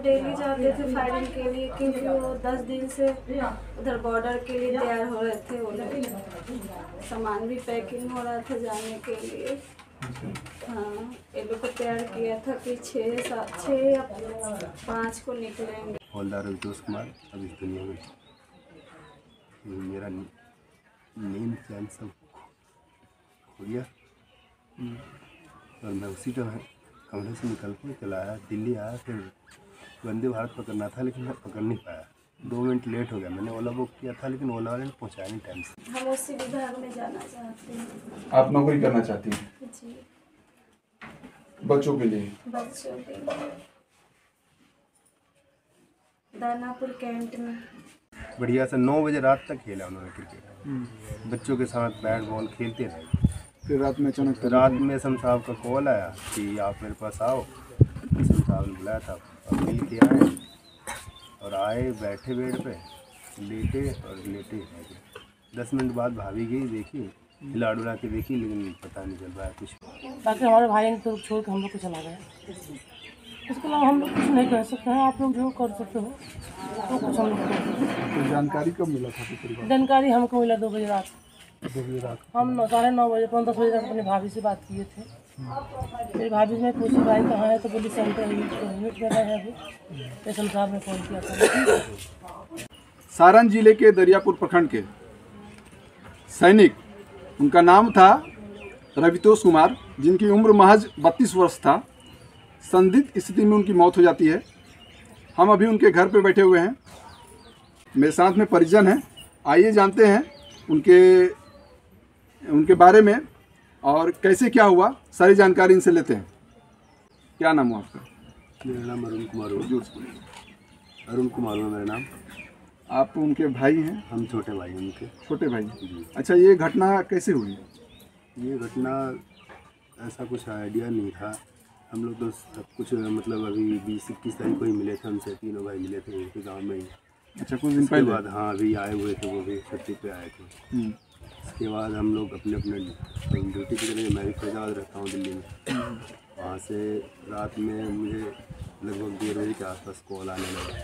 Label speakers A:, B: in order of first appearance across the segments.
A: Daily जाते थे firing के लिए, क्योंकि वो 10 दिन से उधर बॉर्डर के लिए तैयार हो रहे थे। वो लोग सामान भी पैकिंग हो रहा था जाने के लिए। हाँ, ये लोग को तैयार किया था कि 6 या 5 को निकलेंगे।
B: हवलदार रवितोष कुमार अब इस दुनिया में मेरा नींद चैन सब हो गया और मैं उसी कमरे से निकल के चला आया, दिल्ली आया। फिर वंदे भारत पकड़ना था लेकिन मैं पकड़ नहीं पाया, 2 मिनट लेट हो गया। मैंने ओला बुक किया था लेकिन ओला वाले ने पहुँचाया नहीं टाइम से।
A: हम उसी विभाग में जाना चाहते हैं।
C: आप नौकरी करना चाहती हैं?
A: जी,
C: बच्चों के लिए?
A: बच्चों के लिए दानापुर कैंट में
B: बढ़िया से 9 बजे रात तक खेला उन्होंने क्रिकेट, बच्चों के साथ बैट बॉल खेलते रहे।
C: फिर रात में अचानक
B: रात में एसएम साहब का कॉल आया कि आप मेरे पास आओ। एसएम साहब ने बुलाया था, अब मिल के आए और आए, बैठे बेड पे लेटे और लेटे रह गए। 10 मिनट बाद भाभी गई, देखी, हिला डुला के देखी, लेकिन पता नहीं चल पाया कुछ।
D: ताकि हमारे भाई ने तो छोड़ के हम लोग को चला गया। इसके अलावा हम लोग कुछ नहीं कह सकते हैं। आप लोग जो कर सकते हो तो कुछ हम लोग
C: तो जानकारी कब मिला था?
D: जानकारी हमको मिला 2 बजे रात। हम 9:30 बजे 10 बजे तक अपनी भाभी से बात किए थे। मेरी भाभी ने पूछी भाई कहाँ है, तो बोली सेंटर यूनिट में है। अभी एसएम साहब ने फ़ोन किया था।
C: सारण जिले के दरियापुर प्रखंड के सैनिक, उनका नाम था रवितोष कुमार, जिनकी उम्र महज 32 वर्ष था। संदिग्ध स्थिति में उनकी मौत हो जाती है। हम अभी उनके घर पे बैठे हुए हैं, मेरे साथ में परिजन हैं। आइए जानते हैं उनके बारे में और कैसे क्या हुआ, सारी जानकारी इनसे लेते हैं। क्या नाम हुआ आपका?
B: मेरा नाम अरुण कुमार हुआ। अरुण कुमार हुआ मेरा नाम।
C: आप उनके भाई हैं?
B: हम छोटे भाई हैं उनके।
C: छोटे भाई जी। अच्छा, ये घटना कैसे हुई?
B: ये घटना ऐसा कुछ आइडिया नहीं था। हम लोग तो सब कुछ मतलब अभी 20-21 तारीख को ही मिले थे, हमसे तीनों भाई मिले थे उनके गाँव में ही।
C: अच्छा, कुछ दिन पहले?
B: बाद हाँ, अभी आए हुए थे, वो भी छुट्टी पे आए थे। उसके बाद हम लोग अपने ड्यूटी पे चले गए। मैं भी फैजाबाद रहता हूँ दिल्ली में। वहाँ से रात में मुझे लगभग 1:30 बजे के आसपास कॉल आने लगा,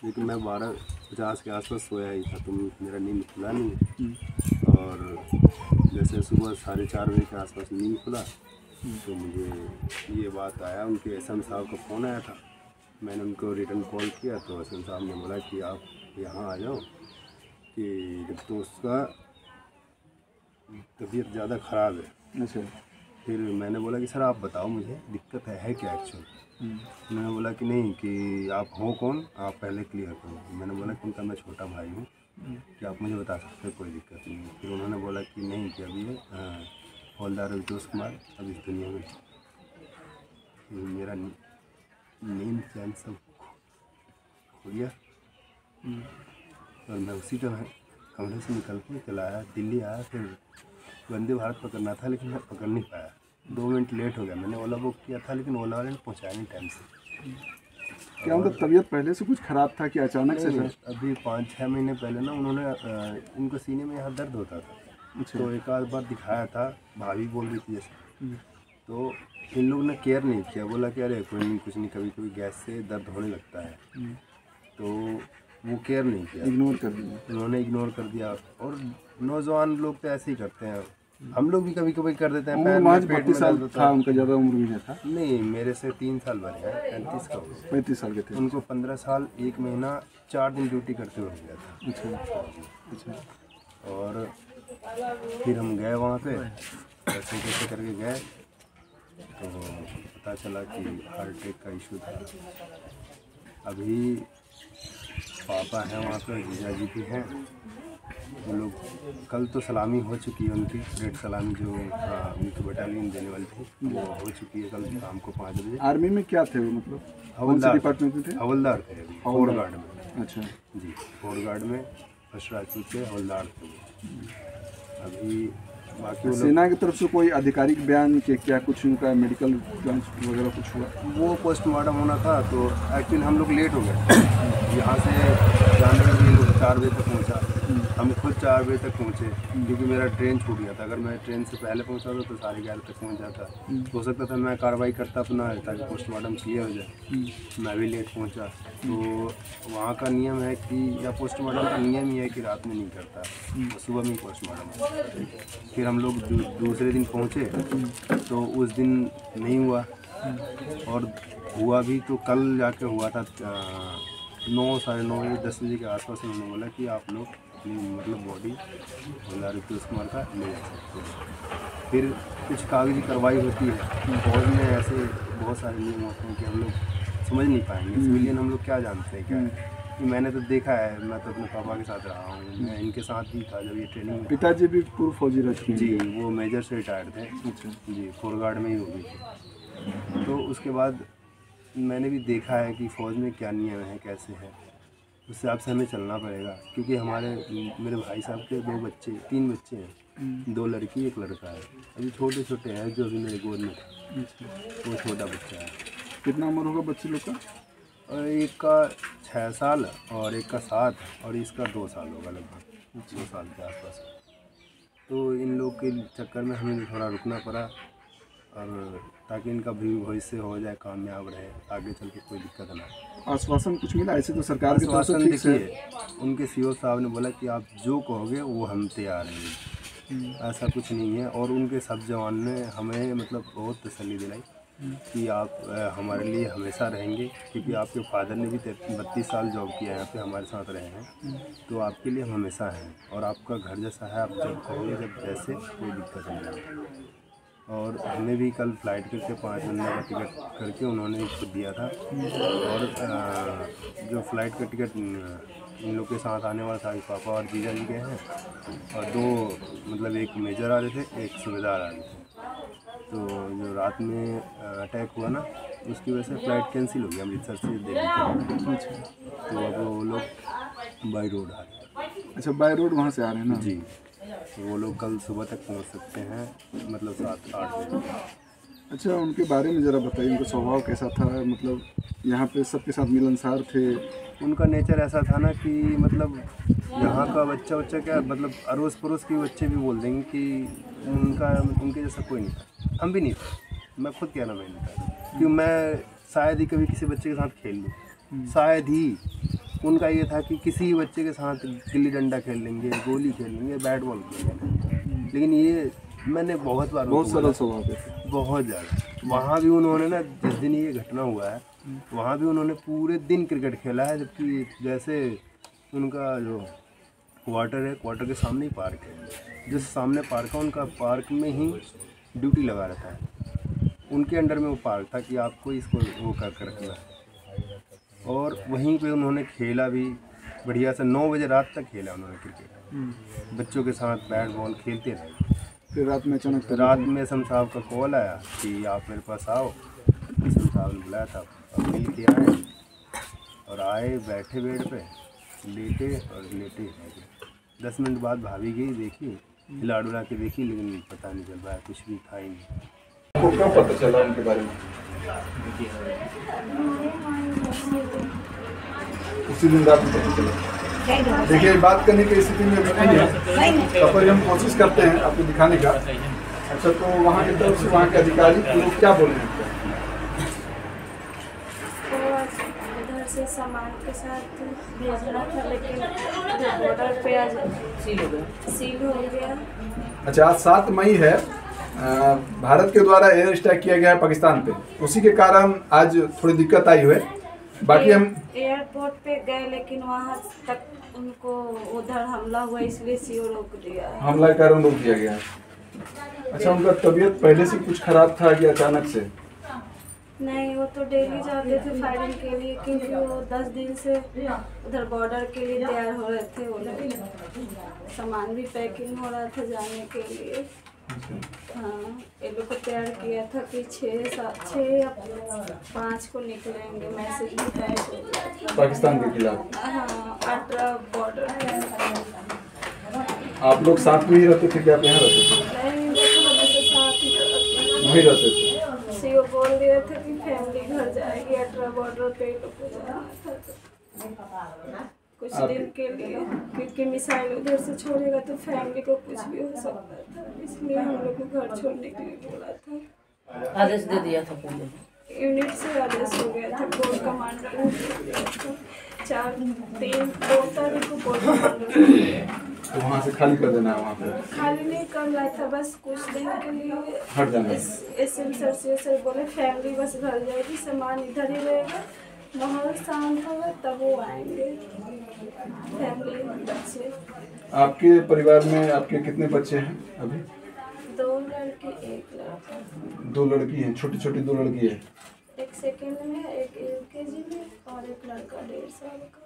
B: लेकिन मैं 12:50 के आसपास सोया ही था, तो मेरा नींद खुला नहीं। और जैसे सुबह 4:30 बजे के आसपास नींद खुला तो मुझे ये बात आया, उनके एसएम साहब का फ़ोन आया था। मैंने उनको रिटर्न कॉल किया तो एसएम साहब ने बोला कि आप यहाँ आ जाओ, कि तो उसका तबीयत ज़्यादा ख़राब है।
C: अच्छा।
B: फिर मैंने बोला कि सर आप बताओ मुझे दिक्कत है क्या एक्चुअल। उन्होंने बोला कि नहीं, कि आप हो कौन, आप पहले क्लियर करो। मैंने बोला कि उनका मैं छोटा भाई हूँ, कि आप मुझे बता सकते हो, कोई दिक्कत नहीं है। फिर उन्होंने बोला कि नहीं, कि अभी हवलदार रवितोष कुमार अब इस दुनिया में मेरा नींद चैन सब हो गया और मैं उसी कमरे से निकल के चला आया, दिल्ली आया। फिर वंदे भारत पकड़ना था लेकिन मैं पकड़ नहीं पाया, 2 मिनट लेट हो गया। मैंने ओला बुक किया था लेकिन ओला वाले ने पहुँचाया नहीं टाइम से।
C: क्या मतलब तबीयत पहले से कुछ खराब था कि अचानक से?
B: अभी 5-6 महीने पहले ना उन्होंने इनको सीने में यहाँ दर्द होता था।
C: अच्छा।
B: तो एक आध बार दिखाया था, भाभी बोल रही थी जैसे, तो इन लोगों ने केयर नहीं किया। बोला कि अरे कोई नहीं, कुछ नहीं, कभी कभी गैस से दर्द होने लगता है। तो वो केयर नहीं किया,
C: इग्नोर कर दिया।
B: उन्होंने इग्नोर कर दिया। और नौजवान लोग तो ऐसे ही करते हैं, हम लोग भी कभी कभी कर देते हैं। पैर में, पेट में दर्द
C: था उनका, ज़्यादा उम्र भी नहीं था।
B: नहीं, मेरे से 3 साल बड़े हैं, 35 का।
C: 35 साल के थे।
B: उनको 15 साल 1 महीना 4 दिन ड्यूटी करते हुए गया था।
C: अच्छा।
B: और फिर हम गए वहाँ पे, ऐसे कैसे करके गए तो पता चला कि हार्ट अटैक का इशू था। अभी पापा हैं वहाँ पे, जीजा जी भी हैं। वो लोग कल तो सलामी हो चुकी है उनकी, रेड सलामी जो उनकी बटालियन देने वाली थी, वो हो चुकी है कल शाम को 5 बजे।
C: आर्मी में क्या थे वो, मतलब
B: हवलदार
C: डिपार्टमेंट में थे?
B: हवलदार थे अभी, फोर गार्ड में।
C: अच्छा
B: जी, फोर गार्ड में फर्स्ट राजपूत के हवलदार थे वो। अभी बाकी
C: सेना की तरफ से कोई आधिकारिक बयान के क्या कुछ उनका मेडिकल जांच वगैरह कुछ हुआ?
B: वो पोस्टमार्टम होना था, तो एक्चुअली हम लोग लेट हो गए यहाँ से जाने में भी लोग 4 बजे तक पहुंचा। हम खुद 4 बजे तक पहुंचे क्योंकि मेरा ट्रेन छूट गया था। अगर मैं ट्रेन से पहले पहुंचा था तो 11:30 तक पहुंच जाता। हो सकता था मैं कार्रवाई करता अपना ताकि पोस्टमार्टम क्लियर हो जाए। मैं भी लेट पहुंचा। तो वहाँ का नियम है कि या पोस्टमार्टम का नियम ही है कि रात में नहीं करता, तो सुबह में ही पोस्टमार्टम। फिर हम लोग दूसरे दिन पहुँचे तो उस दिन नहीं हुआ, और हुआ भी तो कल जाके हुआ था 9, साढ़े 9 या 10 बजे के आसपास उन्होंने बोला कि आप लोग अपनी मतलब बॉडी रवितोष कुमार का ले जा सकते हैं। फिर कुछ कागजी कार्रवाई होती है। फौज में ऐसे बहुत सारे नियम होते हैं कि हम लोग समझ नहीं पाएंगे, सिविलियन हम लोग क्या जानते हैं क्या है। कि मैंने तो देखा है, मैं तो अपने पापा के साथ रहा हूँ, मैं इनके साथ भी था जब ये ट्रेनिंग।
C: पिताजी भी पूर्व फौजी रह चुके हैं?
B: जी, वो मेजर से रिटायर्ड थे। अच्छा जी, फोरगार्ड में ही हो गई थी। तो उसके बाद मैंने भी देखा है कि फ़ौज में क्या नियम है, कैसे है, उस हिसाब से हमें चलना पड़ेगा। क्योंकि मेरे भाई साहब के 3 बच्चे हैं, 2 लड़की 1 लड़का है। अभी छोटे छोटे हैं, जो अभी मेरे गोद में था वो छोटा बच्चा है।
C: कितना उम्र होगा बच्चे लोग का?
B: और एक का 6 साल और एक का 7 और इसका 2 साल होगा, लगभग 2 साल के आसपास। तो इन लोग के चक्कर में हमें थोड़ा रुकना पड़ा, और ताकि इनका भी भविष्य हो जाए, कामयाब रहे, आगे चल के कोई दिक्कत ना हो।
C: आश्वासन कुछ मिला ऐसे तो सरकार के तरफ से?
B: देखिए, उनके सीओ साहब ने बोला कि आप जो कहोगे वो हम तैयार हैं। ऐसा कुछ नहीं है। और उनके सब जवान ने हमें मतलब बहुत तसल्ली दिलाई कि आप हमारे लिए हमेशा रहेंगे, क्योंकि आपके फादर ने भी 32 साल जॉब किया है यहाँ पे, हमारे साथ रहे हैं, तो आपके लिए हम हमेशा हैं और आपका घर जैसा है। आप जब कहोगे जब जैसे, कोई दिक्कत नहीं है। और हमें भी कल फ्लाइट करके 5 बंदे का टिकट करके उन्होंने भी खुद दिया था। और जो फ़्लाइट का टिकट इन लोग के साथ आने वाला था, पापा और जीजा जी गए हैं, और 2 मतलब एक मेजर आ रहे थे, एक सूबेदार आ रहे थे। तो जो रात में अटैक हुआ ना, उसकी वजह से फ़्लाइट कैंसिल हो गया अमृतसर से दिल्ली। तो अब वो लोग बाई रोड आ रहे हैं।
C: अच्छा, बाई रोड वहाँ से आ रहे हैं ना?
B: जी, तो वो लोग कल सुबह तक पहुंच सकते हैं, मतलब 7-8 बजे।
C: अच्छा, उनके बारे में ज़रा बताइए, उनका स्वभाव कैसा था? मतलब यहाँ पे सबके साथ मिलनसार थे?
B: उनका नेचर ऐसा था ना कि मतलब यहाँ का बच्चा क्या, मतलब अड़ोस पड़ोस के बच्चे भी बोल देंगे कि उनके जैसा कोई नहीं था। हम भी नहीं थे, मैं खुद कहना मैं नहीं था, क्योंकि मैं शायद ही कभी किसी बच्चे के साथ खेल लूँ, शायद ही। उनका ये था कि किसी बच्चे के साथ गिल्ली डंडा खेल लेंगे, गोली खेल लेंगे, बैट बॉल खेल लेंगे। लेकिन ये मैंने बहुत बार,
C: बहुत सरल स्वभाव थे,
B: बहुत ज़्यादा। वहाँ भी उन्होंने ना, जिस दिन ये घटना हुआ है वहाँ भी उन्होंने पूरे दिन क्रिकेट खेला है, जबकि जैसे उनका जो क्वार्टर है, क्वार्टर के सामने ही पार्क है, जिस सामने पार्क है उनका पार्क में ही ड्यूटी लगा रहता है। उनके अंडर में वो पार्क था कि आपको इसको वो कर रखना है। और वहीं पे उन्होंने खेला भी बढ़िया से, 9 बजे रात तक खेला उन्होंने क्रिकेट, बच्चों के साथ बैट बॉल खेलते रहे।
C: फिर रात में अचानक
B: रात में एसएम साहब का कॉल आया कि आप मेरे पास आओ। एसएम साहब ने बुलाया था, अब मिल के आए, और आए, बैठे बेड पे, लेटे और लेटे। 10 मिनट बाद भाभी गई, देखी, हिला डुला के देखी, लेकिन पता नहीं चल पाया, कुछ भी था ही नहीं।
C: आपको क्या पता चला उनके बारे में? उसी दिन रात में पता चला। देखिए, बात करने की स्थिति में नहीं है, पर हम कोशिश करते हैं आपको दिखाने का। अच्छा, तो वहाँ की तरफ से वहाँ के अधिकारी लोग क्या बोल रहे हैं?
A: उधर से सामान के साथ भेजना था, लेकिन बॉर्डर पे आज सील हो गया।
C: अच्छा, आज 7 मई है, भारत के द्वारा एयर स्ट्राइक किया गया है पाकिस्तान पे, उसी के कारण आज थोड़ी दिक्कत आई हुई है। बाकी हम
A: एयरपोर्ट पे गए, लेकिन वहाँ तक उनको उधर हमला हुआ, इसलिए सीओ रोक दिया।
C: हमला के कारण रोक दिया गया। अच्छा, उनका तबीयत पहले से कुछ खराब था कि अचानक से?
A: नहीं, वो तो डेली जाते थे फायरिंग के लिए, क्योंकि वो 10 दिन से उधर बॉर्डर के लिए तैयार हो रहे थे। वो लोग सामान भी पैकिंग हो रहा था जाने के लिए। हाँ, ये लोग को तैयार किया था कि 6 या 5 को निकलेंगे, मैसेज भी टाइप हो गया था
C: पाकिस्तान के खिलाफ।
A: हाँ, 18 बॉर्डर।
C: आप लोग साथ में ही रहते थे कि आप यहाँ रहते थे?
A: नहीं, हमेशा साथ ही
C: वहीं रहते थे।
A: सीओ बोल दिया था कि फैमिली घर जाएगी, 18 बॉर्डर पे लोग को जाना था, तो कुछ कुछ दिन के लिए, क्योंकि मिसाइल उधर से छोड़ेगा तो फैमिली को कुछ भी हो सकता था, इसलिए हम लोग को घर छोड़ने के लिए बोला था।
D: आदेश दे दिया था पहले,
A: यूनिट से आदेश हो गया था, कोर कमांडर ने दे दिया था। 2 तारीख को कोर कमांडर ने दिया।
C: तो वहाँ से खाली कर देना है, वहाँ पे
A: खाली नहीं करना था, बस कुछ दिन के लिए
C: हट जाना है।
A: SM सर से बोले फैमिली बस घर जाएगी, सामान इधर ही रहेगा, माहौल शांत होगा तब वो आएंगे। फैमिली बच्चे,
C: आपके परिवार में आपके कितने बच्चे हैं अभी?
A: 2 लड़की 1 लड़का।
C: 2 लड़की हैं, छोटी छोटी 2 लड़की है।
A: एक सेकंड में है, एक LKG में और एक लड़का 1.5 साल का।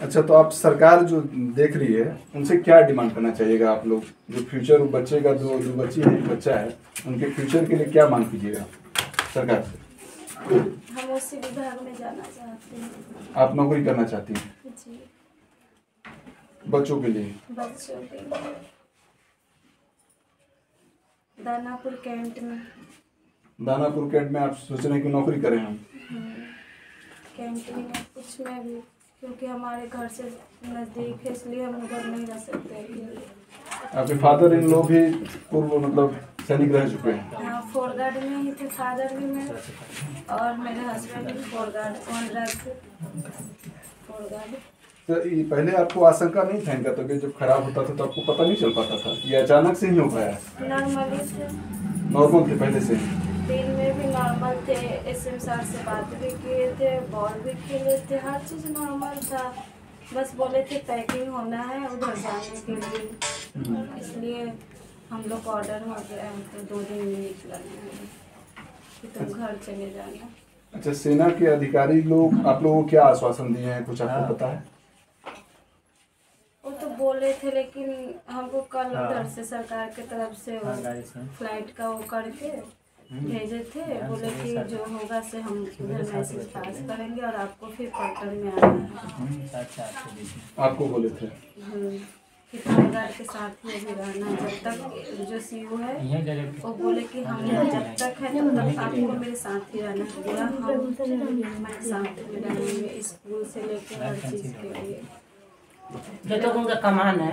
C: अच्छा, तो आप सरकार जो देख रही है उनसे क्या डिमांड करना चाहिएगा आप लोग? जो फ्यूचर बच्चे का, दो बच्ची है, एक बच्चा है, उनके फ्यूचर के लिए क्या मांग कीजिएगा सरकार से?
A: हम उसी विभाग में जाना चाहते हैं।
C: आप नौकरी करना चाहती हैं
A: जी,
C: बच्चों के लिए?
A: बच्चों के लिए दानापुर कैंट में।
C: दानापुर कैंट में आप सोच रहे हैं कि नौकरी करें हम?
A: कैंटीन में कुछ में भी, क्योंकि हमारे घर से नज़दीक है, इसलिए हम उधर नहीं रह सकते।
C: आपके फादर इन लोग भी पूर्व मतलब सैनिक रह चुके हैं?
A: हाँ, 4 गार्ड में ही थे फादर भी मेरे, और मेरे हस्बैंड भी 4 गार्ड ऑन ड्राइव थे, 4 गार्ड।
C: तो ये पहले आपको आशंका नहीं था इनका तबीयत जब खराब होता था तो आपको पता नहीं चल पाता था? ये अचानक से ही हो पाया?
A: नॉर्मली थे,
C: नॉर्मल थे पहले से?
A: दिन में भी नॉर्मल थे, SM सर से बात भी किए थे, बॉल भी खेले थे, हर चीज़ नॉर्मल था। बस बोले थे पैकिंग होना है उधर जाने के लिए, इसलिए हम लोग को ऑर्डर हो गया, तो 2 दिन में निकलना है कि तुम घर चले जाना।
C: अच्छा, सेना के अधिकारी लोग आप लोगों को क्या आश्वासन दिए हैं, कुछ आपको पता है?
A: वो तो बोले थे, लेकिन हमको कल उधर से सरकार की तरफ से वो फ्लाइट का वो करके भेजे थे, बोले कि जो होगा से हम उधर मैसेज पास करेंगे और आपको फिर क्वार्टर में आना है।
C: आपको बोले थे?
A: कि परिवार के साथ ही अभी रहना है, जब तक जो CO है वो बोले कि हम जब तक है तब तक आपको मेरे साथ ही रहना है, हम हमारे साथ में रहेंगे, स्कूल से लेकर हर चीज़ के लिए।
D: जो तो उनका कमान है।